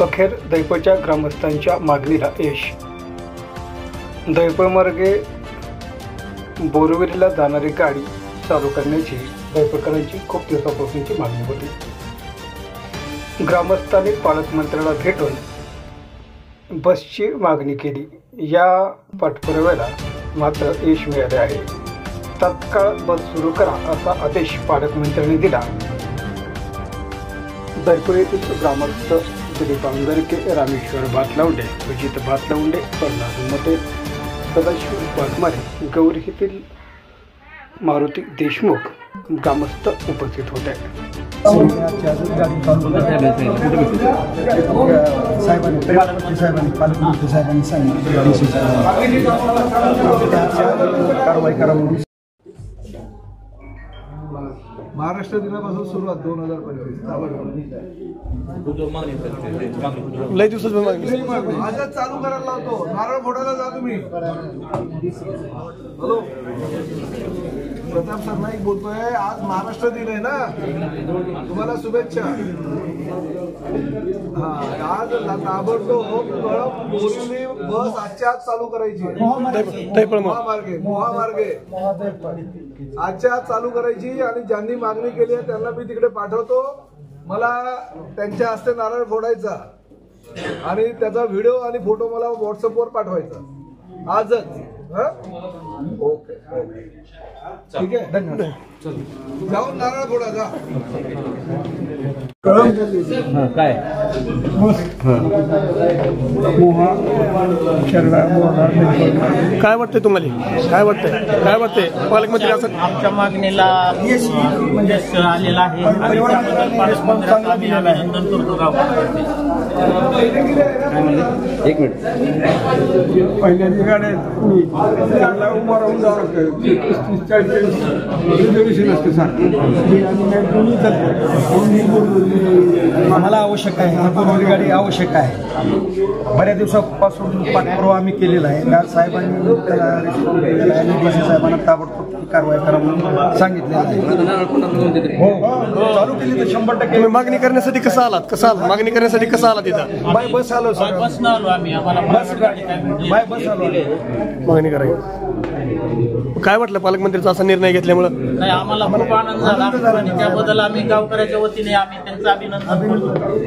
अखेर दैपच्या ग्रामस्थांच्या मागणीला यश। दैपमार्गे बोरविरीला जाणारी गाडी चालू करण्याची दैपकरांची खूप दिवसापासूनची मागणी होती। ग्रामस्थांनी पालकमंत्र्याला भेटून बसची मागणी केली। या पाठपुराव्याला मात्र यश मिळाले आहे। तत्काळ बस सुरू करा असा आदेश पालकमंत्र्यांनी दिला। दैपूर येथील ग्रामस्थ दिलीप आंगरके, रामेश्वर भातलावंडे, सुजित भातलावंडे, प्रल्हाद मते, सदाशिव वाघमारे, गौरी येथील मारुती देशमुख ग्रामस्थ उपस्थित होते। महाराष्ट्र दिनापासून सुरुवात 2025 लय दिवसात आजच चालू करायला लावतो। नारळ फोडायला जा तुम्ही। हॅलो, प्रताप सरनाईक बोलतोय। आज महाराष्ट्र दिन आहे ना, तुम्हाला शुभेच्छा। आज ताबडतोब बोरिवली बस आजच्या आज चालू करायची। मोहामार्गे आजच्या आज चालू करायची आणि ज्यांनी मागणी केली आहे त्यांना मी तिकडे पाठवतो। मला त्यांच्या हस्ते नारळ फोडायचा आणि त्याचा व्हिडिओ आणि फोटो मला व्हॉट्सअपवर पाठवायचा आजच। ओके, ठीक आहे, धन्यवाद। जाऊन नारळ फोडा जा। काय काय वाटतंय तुम्हाला? काय वाटतंय पालकमंत्री असं आमच्या मागणीला म्हणजे आलेला आहे आणि त्याबद्दल पालकमंत्र्यांचं आम्ही अभिनंदन करतो। काय म्हणले? एक मिनिट। पहिल्यांदा गाड्या त्याला उभं राहून जावं लागतं। 30-40 रिझर्वेशन असते सर। आम्हाला आवश्यक आहे, बोरवली गाडी आवश्यक आहे। बऱ्याच दिवसापासून पाठपुरावा आम्ही केलेला आहे। त्या साहेबांनी त्याला रिस्पॉन्स दिलेला आहे आणि साहेबांना ताबडतोब कारवाई करा म्हणून सांगितलेलं आहे। हो, चालू केली तर 100%। तुम्ही मागणी करण्यासाठी कसं आलात? मागणी करण्यासाठी कसं आलात इथं? बाय बस आलो सर, बसनं आलो आम्ही। आम्हाला बाय बस आलो मागणी करायची। काय वाटलं पालकमंत्र्यांचा असा निर्णय घेतल्यामुळे? नाही, आम्हाला खूप आनंद झाला आणि त्याबद्दल आम्ही गावकऱ्याच्या वतीने आम्ही त्यांचं अभिनंदन करतो।